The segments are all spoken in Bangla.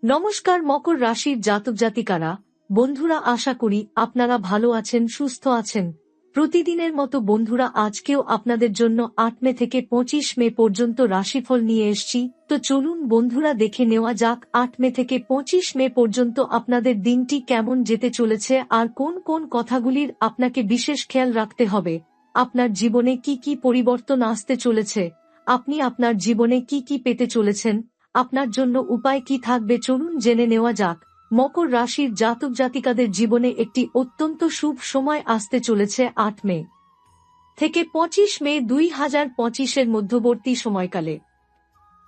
নমস্কার মকর রাশির জাতক জাতিকারা, বন্ধুরা, আশা করি আপনারা ভালো আছেন, সুস্থ আছেন। প্রতিদিনের মতো বন্ধুরা, আজকেও আপনাদের জন্য ৮ মে থেকে ২৫ মে পর্যন্ত রাশিফল নিয়ে এসেছি। তো চলুন বন্ধুরা, দেখে নেওয়া যাক ৮ মে থেকে ২৫ মে পর্যন্ত আপনাদের দিনটি কেমন যেতে চলেছে আর কোন কোন কথাগুলির আপনাকে বিশেষ খেয়াল রাখতে হবে। আপনার জীবনে কি কি পরিবর্তন আসতে চলেছে, আপনি আপনার জীবনে কি কি পেতে চলেছেন, আপনার জন্য উপায় কি থাকবে, চলুন জেনে নেওয়া যাক। মকর রাশির জাতক জাতিকাদের জীবনে একটি অত্যন্ত শুভ সময় আসতে চলেছে ৮ মে থেকে ২৫ মে ২০২৫-এর মধ্যবর্তী সময়কালে।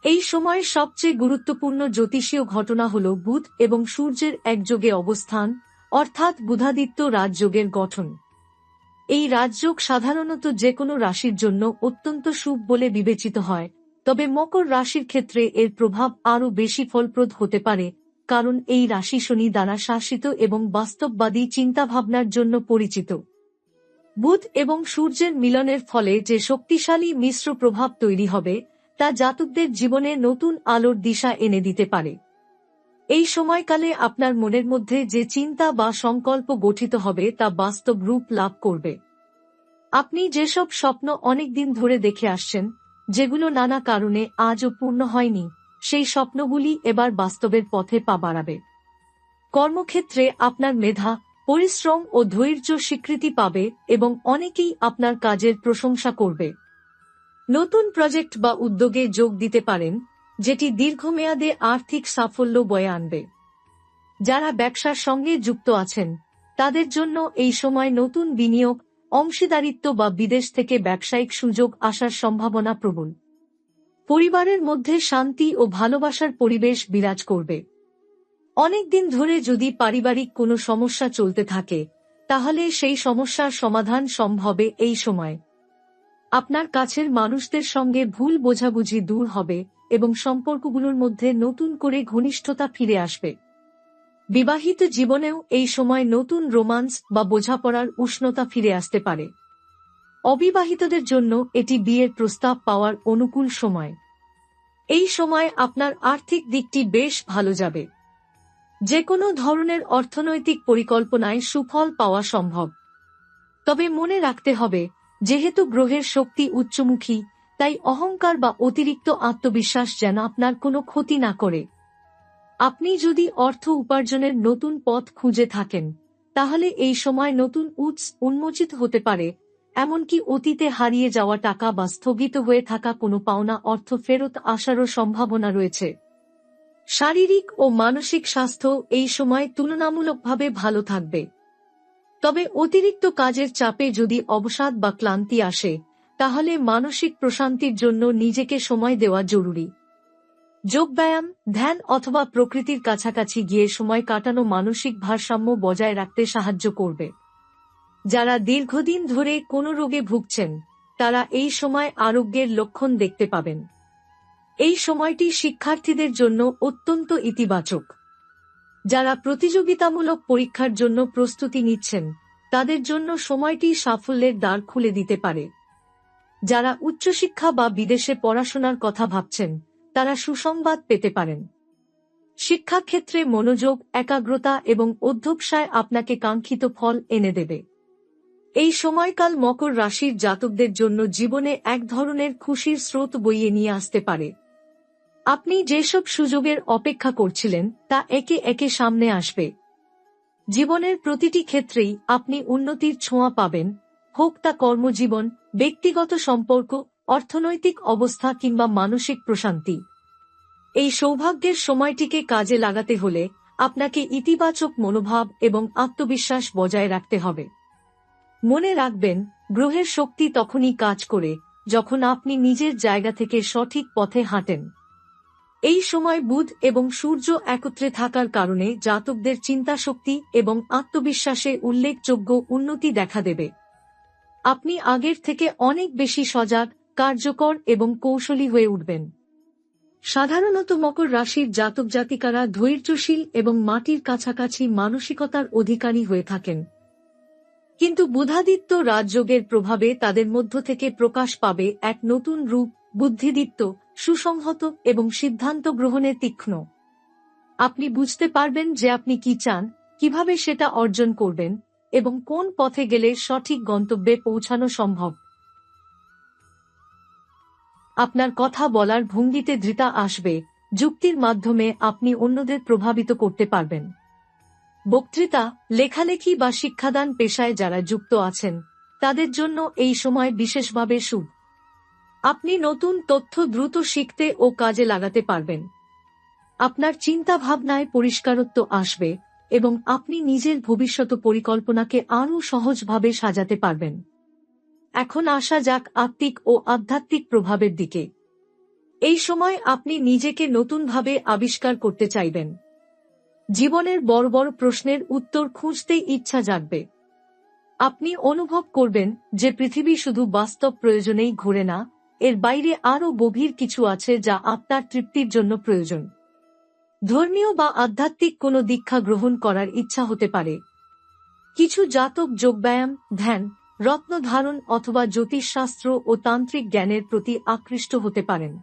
এই সময়ের সবচেয়ে গুরুত্বপূর্ণ জ্যোতিষীয় ঘটনা হল বুধ এবং সূর্যের একযোগে অবস্থান, অর্থাৎ বুধাদিত্য রাজযোগের গঠন। এই রাজযোগ সাধারণত যে কোনো রাশির জন্য অত্যন্ত শুভ বলে বিবেচিত হয়, তবে মকর রাশির ক্ষেত্রে এর প্রভাব আরও বেশি ফলপ্রদ হতে পারে, কারণ এই রাশি শনি দ্বারা শাসিত এবং বাস্তববাদী চিন্তাভাবনার জন্য পরিচিত। বুধ এবং সূর্যের মিলনের ফলে যে শক্তিশালী মিশ্র প্রভাব তৈরি হবে, তা জাতকদের জীবনে নতুন আলোর দিশা এনে দিতে পারে। এই সময়কালে আপনার মনের মধ্যে যে চিন্তা বা সংকল্প গঠিত হবে তা বাস্তব রূপ লাভ করবে। আপনি যেসব স্বপ্ন অনেকদিন ধরে দেখে আসছেন, যেগুলো নানা কারণে আজও পূর্ণ হয়নি, সেই স্বপ্নগুলি এবার বাস্তবের পথে পা বাড়াবে। কর্মক্ষেত্রে আপনার মেধা, পরিশ্রম ও ধৈর্য স্বীকৃতি পাবে এবং অনেকেই আপনার কাজের প্রশংসা করবে। নতুন প্রজেক্ট বা উদ্যোগে যোগ দিতে পারেন, যেটি দীর্ঘমেয়াদে আর্থিক সাফল্য বয়ে আনবে। যারা ব্যবসার সঙ্গে যুক্ত আছেন, তাদের জন্য এই সময় নতুন বিনিয়োগ, অংশীদারিত্ব বা বিদেশ থেকে ব্যবসায়িক সুযোগ আসার সম্ভাবনা প্রবল। পরিবারের মধ্যে শান্তি ও ভালোবাসার পরিবেশ বিরাজ করবে। অনেকদিন ধরে যদি পারিবারিক কোনো সমস্যা চলতে থাকে, তাহলে সেই সমস্যার সমাধান সম্ভবে এই সময়। আপনার কাছের মানুষদের সঙ্গে ভুল বোঝাবুঝি দূর হবে এবং সম্পর্কগুলোর মধ্যে নতুন করে ঘনিষ্ঠতা ফিরে আসবে। বিবাহিত জীবনেও এই সময় নতুন রোমান্স বা বোঝাপড়ার উষ্ণতা ফিরে আসতে পারে। অবিবাহিতদের জন্য এটি বিয়ের প্রস্তাব পাওয়ার অনুকূল সময়। এই সময় আপনার আর্থিক দিকটি বেশ ভালো যাবে। যে কোনো ধরনের অর্থনৈতিক পরিকল্পনায় সুফল পাওয়া সম্ভব। তবে মনে রাখতে হবে, যেহেতু গ্রহের শক্তি উচ্চমুখী, তাই অহংকার বা অতিরিক্ত আত্মবিশ্বাস যেন আপনার কোনো ক্ষতি না করে। আপনি যদি অর্থ উপার্জনের নতুন পথ খুঁজে থাকেন, তাহলে এই সময় নতুন উৎস উন্মোচিত হতে পারে, এমনকি অতীতে হারিয়ে যাওয়া টাকা বা স্থগিত হয়ে থাকা কোনো পাওনা অর্থ ফেরত আসারও সম্ভাবনা রয়েছে। শারীরিক ও মানসিক স্বাস্থ্য এই সময় তুলনামূলকভাবে ভালো থাকবে। তবে অতিরিক্ত কাজের চাপে যদি অবসাদ বা ক্লান্তি আসে, তাহলে মানসিক প্রশান্তির জন্য নিজেকে সময় দেওয়া জরুরি। যোগব্যায়াম, ধ্যান অথবা প্রকৃতির কাছাকাছি গিয়ে সময় কাটানো মানসিক ভারসাম্য বজায় রাখতে সাহায্য করবে। যারা দীর্ঘদিন ধরে কোনো রোগে ভুগছেন, তারা এই সময় আরোগ্যের লক্ষণ দেখতে পাবেন। এই সময়টি শিক্ষার্থীদের জন্য অত্যন্ত ইতিবাচক। যারা প্রতিযোগিতামূলক পরীক্ষার জন্য প্রস্তুতি নিচ্ছেন, তাদের জন্য সময়টি সাফল্যের দ্বার খুলে দিতে পারে। যারা উচ্চশিক্ষা বা বিদেশে পড়াশোনার কথা ভাবছেন, তারা সুসংবাদ পেতে পারেন। শিক্ষাক্ষেত্রে মনোযোগ, একাগ্রতা এবং অধ্যবসায় আপনাকে কাঙ্ক্ষিত ফল এনে দেবে। এই সময়কাল মকর রাশির জাতকদের জন্য জীবনে এক ধরনের খুশির স্রোত বইয়ে নিয়ে আসতে পারে। আপনি যেসব সুযোগের অপেক্ষা করছিলেন, তা একে একে সামনে আসবে। জীবনের প্রতিটি ক্ষেত্রেই আপনি উন্নতির ছোঁয়া পাবেন, হোক তা কর্মজীবন, ব্যক্তিগত সম্পর্ক, অর্থনৈতিক অবস্থা কিংবা মানসিক প্রশান্তি। এই সৌভাগ্যের সময়টিকে কাজে লাগাতে হলে আপনাকে ইতিবাচক মনোভাব এবং আত্মবিশ্বাস বজায় রাখতে হবে। মনে রাখবেন, গ্রহের শক্তি তখনই কাজ করে যখন আপনি নিজের জায়গা থেকে সঠিক পথে হাঁটেন। এই সময় বুধ এবং সূর্য একত্রে থাকার কারণে জাতকদের চিন্তাশক্তি এবং আত্মবিশ্বাসে উল্লেখযোগ্য উন্নতি দেখা দেবে। আপনি আগের থেকে অনেক বেশি সজাগ, কার্যকর এবং কৌশলী হয়ে উঠবেন। সাধারণত মকর রাশির জাতক জাতিকারা ধৈর্যশীল এবং মাটির কাছাকাছি মানসিকতার অধিকারী হয়ে থাকেন। কিন্তু বুধাদিত্য রাজযোগের প্রভাবে তাদের মধ্য থেকে প্রকাশ পাবে এক নতুন রূপ, বুদ্ধিদীপ্ত, সুসংহত এবং সিদ্ধান্ত গ্রহণে তীক্ষ্ণ। আপনি বুঝতে পারবেন যে আপনি কি চান, কিভাবে সেটা অর্জন করবেন এবং কোন পথে গেলে সঠিক গন্তব্যে পৌঁছানো সম্ভব। আপনার কথা বলার ভঙ্গিতে দৃঢ়তা আসবে, যুক্তির মাধ্যমে আপনি অন্যদের প্রভাবিত করতে পারবেন। বক্তৃতা, লেখালেখি বা শিক্ষাদান পেশায় যারা যুক্ত আছেন তাদের জন্য এই সময় বিশেষভাবে শুভ। আপনি নতুন তথ্য দ্রুত শিখতে ও কাজে লাগাতে পারবেন। আপনার চিন্তা ভাবনায় পরিষ্কারত্ব আসবে এবং আপনি নিজের ভবিষ্যৎ পরিকল্পনাকে আরও সহজভাবে সাজাতে পারবেন। এখন আসা যাক আত্মিক ও আধ্যাত্মিক প্রভাবের দিকে। এই সময় আপনি নিজেকে নতুনভাবে আবিষ্কার করতে চাইবেন। জীবনের বড় বড় প্রশ্নের উত্তর খুঁজতে ইচ্ছা জাগবে। আপনি অনুভব করবেন যে পৃথিবী শুধু বাস্তব প্রয়োজনেই ঘুরে না, এর বাইরে আরও গভীর কিছু আছে যা আপনার তৃপ্তির জন্য প্রয়োজন। ধর্মীয় বা আধ্যাত্মিক কোনো দীক্ষা গ্রহণ করার ইচ্ছা হতে পারে। কিছু জাতক যোগব্যায়াম, ধ্যান, রত্ন ধারণ অথবা জ্যোতিষশাস্ত্র ও তান্ত্রিক জ্ঞানের প্রতি আকৃষ্ট হতে পারেন।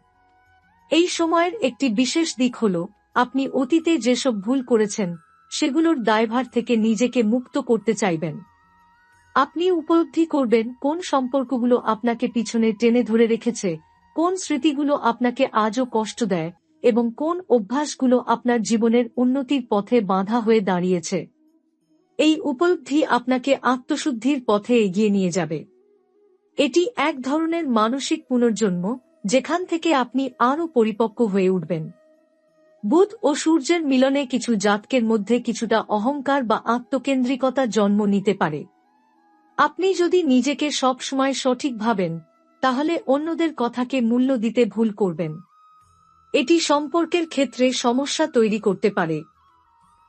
এই সময়ের একটি বিশেষ দিক হল আপনি অতীতে যেসব ভুল করেছেন সেগুলোর দায়ভার থেকে নিজেকে মুক্ত করতে চাইবেন। আপনি উপলব্ধি করবেন কোন সম্পর্কগুলো আপনাকে পিছনে টেনে ধরে রেখেছে, কোন স্মৃতিগুলো আপনাকে আজও কষ্ট দেয় এবং কোন অভ্যাসগুলো আপনার জীবনের উন্নতির পথে বাধা হয়ে দাঁড়িয়েছে। এই উপলব্ধি আপনাকে আত্মশুদ্ধির পথে এগিয়ে নিয়ে যাবে। এটি এক ধরনের মানসিক পুনর্জন্ম, যেখান থেকে আপনি আরও পরিপক্ক হয়ে উঠবেন। বুধ ও সূর্যের মিলনে কিছু জাতকের মধ্যে কিছুটা অহংকার বা আত্মকেন্দ্রিকতা জন্ম নিতে পারে। আপনি যদি নিজেকে সব সময় সঠিক ভাবেন, তাহলে অন্যদের কথাকে মূল্য দিতে ভুল করবেন। এটি সম্পর্কের ক্ষেত্রে সমস্যা তৈরি করতে পারে।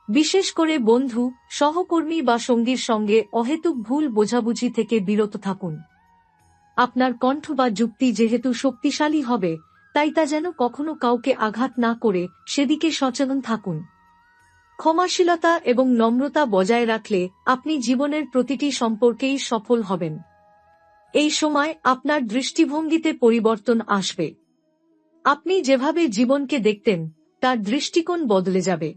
বিশেষ করে বন্ধু, সহকর্মী বা সঙ্গীর সঙ্গে অহেতুক ভুল বোঝাবুঝি থেকে বিরত থাকুন। আপনার কণ্ঠ বা যুক্তি যেহেতু শক্তিশালী হবে, তাই তা যেন কখনো কাউকে আঘাত না করে সেদিকে সচেতন থাকুন। ক্ষমাশীলতা এবং নম্রতা বজায় রাখলে আপনি জীবনের প্রতিটি সম্পর্কেই সফল হবেন। এই সময় আপনার দৃষ্টিভঙ্গিতে পরিবর্তন আসবে। আপনি যেভাবে জীবনকে দেখতেন তার দৃষ্টিকোণ বদলে যাবে।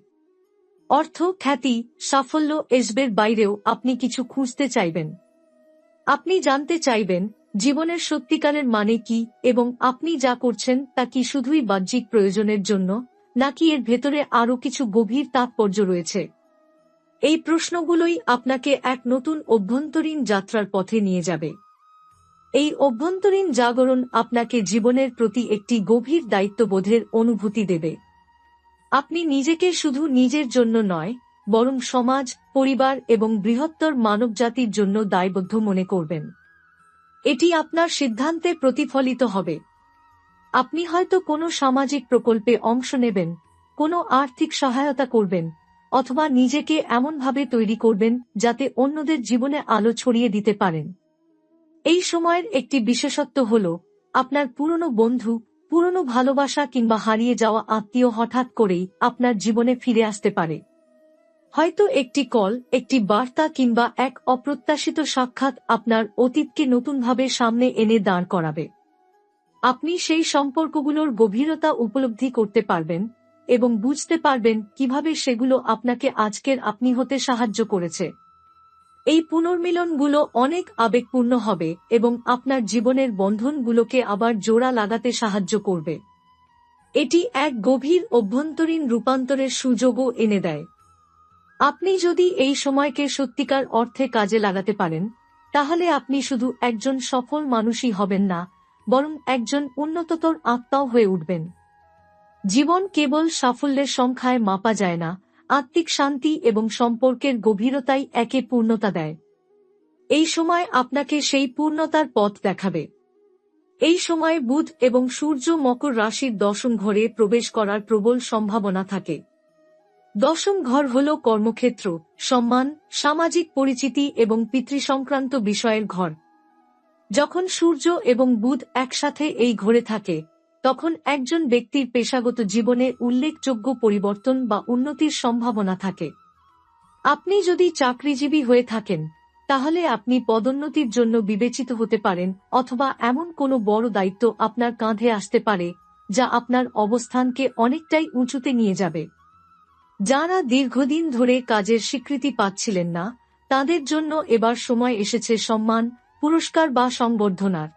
অর্থ, খ্যাতি, সাফল্য এসবের বাইরেও আপনি কিছু খুঁজতে চাইবেন। আপনি জানতে চাইবেন জীবনের সত্যিকারের মানে কি এবং আপনি যা করছেন তা কি শুধুই বাহ্যিক প্রয়োজনের জন্য, নাকি এর ভেতরে আরও কিছু গভীর তাৎপর্য রয়েছে। এই প্রশ্নগুলোই আপনাকে এক নতুন অভ্যন্তরীণ যাত্রার পথে নিয়ে যাবে। এই অভ্যন্তরীণ জাগরণ আপনাকে জীবনের প্রতি একটি গভীর দায়িত্ববোধের অনুভূতি দেবে। আপনি নিজেকে শুধু নিজের জন্য নয়, বরং সমাজ, পরিবার এবং বৃহত্তর মানবজাতির জন্য দায়বদ্ধ মনে করবেন। এটি আপনার সিদ্ধান্তে প্রতিফলিত হবে। আপনি হয়তো কোনো সামাজিক প্রকল্পে অংশ নেবেন, কোনো আর্থিক সহায়তা করবেন, অথবা নিজেকে এমনভাবে তৈরি করবেন যাতে অন্যদের জীবনে আলো ছড়িয়ে দিতে পারেন। এই সময়ের একটি বিশেষত্ব হল আপনার পুরনো বন্ধু, পুরনো ভালোবাসা কিংবা হারিয়ে যাওয়া আত্মীয় হঠাৎ করেই আপনার জীবনে ফিরে আসতে পারে। হয়তো একটি কল, একটি বার্তা কিংবা এক অপ্রত্যাশিত সাক্ষাৎ আপনার অতীতকে নতুনভাবে সামনে এনে দাঁড় করাবে। আপনি সেই সম্পর্কগুলোর গভীরতা উপলব্ধি করতে পারবেন এবং বুঝতে পারবেন কিভাবে সেগুলো আপনাকে আজকের আপনি হতে সাহায্য করেছে। এই পুনর্মিলনগুলো অনেক আবেগপূর্ণ হবে এবং আপনার জীবনের বন্ধনগুলোকে আবার জোড়া লাগাতে সাহায্য করবে। এটি এক গভীর অভ্যন্তরীণ রূপান্তরের সুযোগও এনে দেয়। আপনি যদি এই সময়কে সত্যিকার অর্থে কাজে লাগাতে পারেন, তাহলে আপনি শুধু একজন সফল মানুষই হবেন না, বরং একজন উন্নততর আত্মাও হয়ে উঠবেন। জীবন কেবল সাফল্যের সংখ্যায় মাপা যায় না, আত্মিক শান্তি এবং সম্পর্কের গভীরতাই একে পূর্ণতা দেয়। এই সময় আপনাকে সেই পূর্ণতার পথ দেখাবে। এই সময়ে বুধ এবং সূর্য মকর রাশির দশম ঘরে প্রবেশ করার প্রবল সম্ভাবনা থাকে। দশম ঘর হল কর্মক্ষেত্র, সম্মান, সামাজিক পরিচিতি এবং পিতৃসংক্রান্ত বিষয়ের ঘর। যখন সূর্য এবং বুধ একসাথে এই ঘরে থাকে, তখন একজন ব্যক্তির পেশাগত জীবনে উল্লেখযোগ্য পরিবর্তন বা উন্নতির সম্ভাবনা থাকে। আপনি যদি চাকরিজীবী হয়ে থাকেন, তাহলে আপনি পদোন্নতির জন্য বিবেচিত হতে পারেন, অথবা এমন কোনো বড় দায়িত্ব আপনার কাঁধে আসতে পারে যা আপনার অবস্থানকে অনেকটাই উঁচুতে নিয়ে যাবে। যারা দীর্ঘদিন ধরে কাজের স্বীকৃতি পাচ্ছিলেন না, তাদের জন্য এবার সময় এসেছে সম্মান, পুরস্কার বা সংবর্ধনার।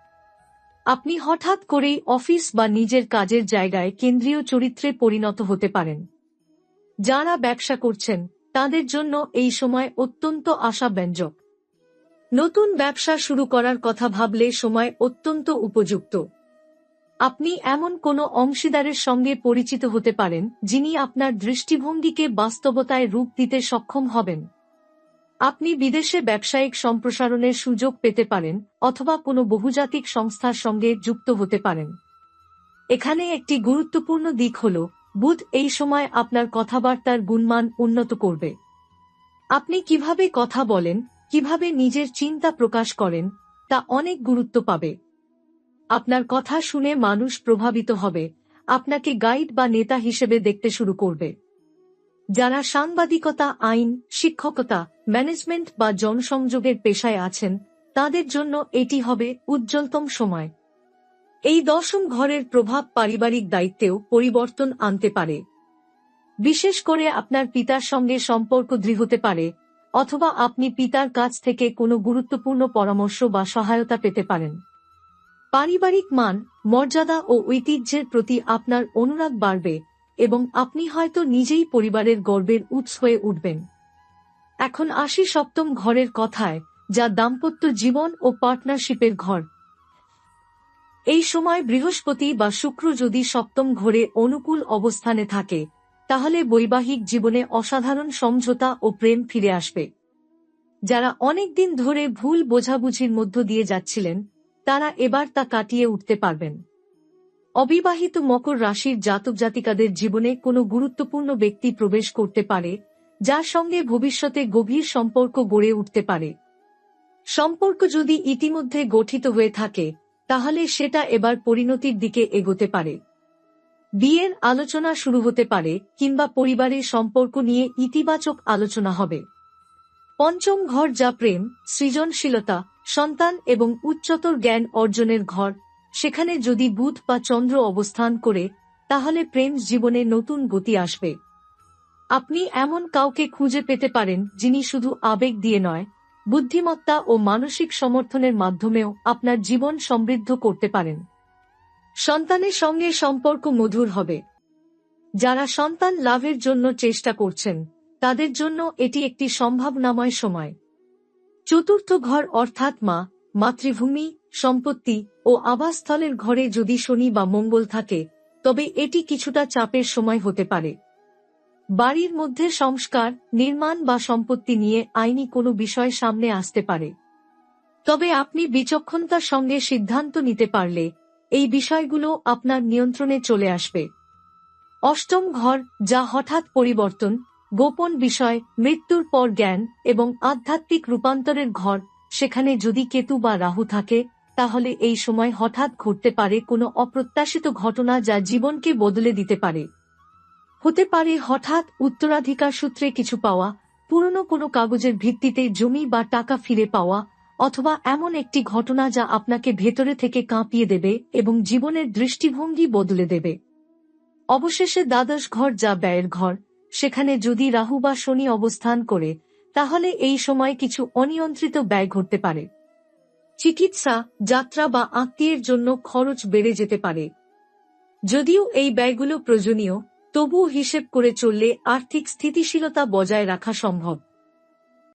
আপনি হঠাৎ করেই অফিস বা নিজের কাজের জায়গায় কেন্দ্রীয় চরিত্রে পরিণত হতে পারেন। যারা ব্যবসা করছেন, তাদের জন্য এই সময় অত্যন্ত আশাব্যঞ্জক। নতুন ব্যবসা শুরু করার কথা ভাবলে সময় অত্যন্ত উপযুক্ত। আপনি এমন কোনো অংশীদারের সঙ্গে পরিচিত হতে পারেন যিনি আপনার দৃষ্টিভঙ্গিকে বাস্তবতায় রূপ দিতে সক্ষম হবেন। আপনি বিদেশে ব্যবসায়িক সম্প্রসারণের সুযোগ পেতে পারেন অথবা কোনো বহুজাতিক সংস্থার সঙ্গে যুক্ত হতে পারেন। এখানে একটি গুরুত্বপূর্ণ দিক হল, বুধ এই সময় আপনার কথাবার্তার গুণমান উন্নত করবে। আপনি কিভাবে কথা বলেন, কিভাবে নিজের চিন্তা প্রকাশ করেন, তা অনেক গুরুত্ব পাবে। আপনার কথা শুনে মানুষ প্রভাবিত হবে, আপনাকে গাইড বা নেতা হিসেবে দেখতে শুরু করবে। যারা সাংবাদিকতা, আইন, শিক্ষকতা, ম্যানেজমেন্ট বা জনসংযোগের পেশায় আছেন, তাদের জন্য এটি হবে উজ্জ্বলতম সময়। এই দশম ঘরের প্রভাব পারিবারিক দায়িত্বেও পরিবর্তন আনতে পারে। বিশেষ করে আপনার পিতার সঙ্গে সম্পর্ক দৃঢ় হতে পারে, অথবা আপনি পিতার কাছ থেকে কোনো গুরুত্বপূর্ণ পরামর্শ বা সহায়তা পেতে পারেন। পারিবারিক মান, মর্যাদা ও ঐতিহ্যের প্রতি আপনার অনুরাগ বাড়বে এবং আপনি হয়তো নিজেই পরিবারের গর্বের উৎস হয়ে উঠবেন। এখন আসি সপ্তম ঘরের কথায়, যা দাম্পত্য জীবন ও পার্টনারশিপের ঘর। এই সময় বৃহস্পতি বা শুক্র যদি সপ্তম ঘরে অনুকূল অবস্থানে থাকে, তাহলে বৈবাহিক জীবনে অসাধারণ সমঝোতা ও প্রেম ফিরে আসবে। যারা অনেক দিন ধরে ভুল বোঝাবুঝির মধ্য দিয়ে যাচ্ছিলেন, তারা এবার তা কাটিয়ে উঠতে পারবেন। অবিবাহিত মকর রাশির জাতক জাতিকাদের জীবনে কোনো গুরুত্বপূর্ণ ব্যক্তি প্রবেশ করতে পারে, যার সঙ্গে ভবিষ্যতে গভীর সম্পর্ক গড়ে উঠতে পারে। সম্পর্ক যদি ইতিমধ্যে গঠিত হয়ে থাকে, তাহলে সেটা এবার পরিণতির দিকে এগোতে পারে। বিয়ের আলোচনা শুরু হতে পারে কিংবা পরিবারের সম্পর্ক নিয়ে ইতিবাচক আলোচনা হবে। পঞ্চম ঘর, যা প্রেম, সৃজনশীলতা, সন্তান এবং উচ্চতর জ্ঞান অর্জনের ঘর, সেখানে যদি বুধ বা চন্দ্র অবস্থান করে, তাহলে প্রেম জীবনে নতুন গতি আসবে। আপনি এমন কাউকে খুঁজে পেতে পারেন যিনি শুধু আবেগ দিয়ে নয়, বুদ্ধিমত্তা ও মানসিক সমর্থনের মাধ্যমেও আপনার জীবন সমৃদ্ধ করতে পারেন। সন্তানের সঙ্গে সম্পর্ক মধুর হবে। যারা সন্তান লাভের জন্য চেষ্টা করছেন, তাদের জন্য এটি একটি সম্ভাবনাময় সময়। চতুর্থ ঘর অর্থাৎ মা, মাতৃভূমি, সম্পত্তি ও আবাসস্থলের ঘরে যদি শনি বা মঙ্গল থাকে, তবে এটি কিছুটা চাপের সময় হতে পারে। বাড়ির মধ্যে সংস্কার, নির্মাণ বা সম্পত্তি নিয়ে আইনি কোনো বিষয় সামনে আসতে পারে। তবে আপনি বিচক্ষণতার সঙ্গে সিদ্ধান্ত নিতে পারলে এই বিষয়গুলো আপনার নিয়ন্ত্রণে চলে আসবে। অষ্টম ঘর, যা হঠাৎ পরিবর্তন, গোপন বিষয়, মৃত্যুর পর জ্ঞান এবং আধ্যাত্মিক রূপান্তরের ঘর, সেখানে যদি কেতু বা রাহু থাকে, তাহলে এই সময় হঠাৎ ঘটতে পারে কোনো অপ্রত্যাশিত ঘটনা যা জীবনকে বদলে দিতে পারে। হতে পারে হঠাৎ উত্তরাধিকার সূত্রে কিছু পাওয়া, পুরনো কোনো কাগজের ভিত্তিতে জমি বা টাকা ফিরে পাওয়া, অথবা এমন একটি ঘটনা যা আপনাকে ভেতরে থেকে কাঁপিয়ে দেবে এবং জীবনের দৃষ্টিভঙ্গি বদলে দেবে। অবশেষে দ্বাদশ ঘর, যা ব্যয়ের ঘর, সেখানে যদি রাহু বা শনি অবস্থান করে, তাহলে এই সময় কিছু অনিয়ন্ত্রিত ব্যয় ঘটতে পারে। চিকিৎসা, যাত্রা বা আত্মীয়ের জন্য খরচ বেড়ে যেতে পারে। যদিও এই ব্যয়গুলো প্রয়োজনীয়, তবুও হিসেব করে চললে আর্থিক স্থিতিশীলতা বজায় রাখা সম্ভব।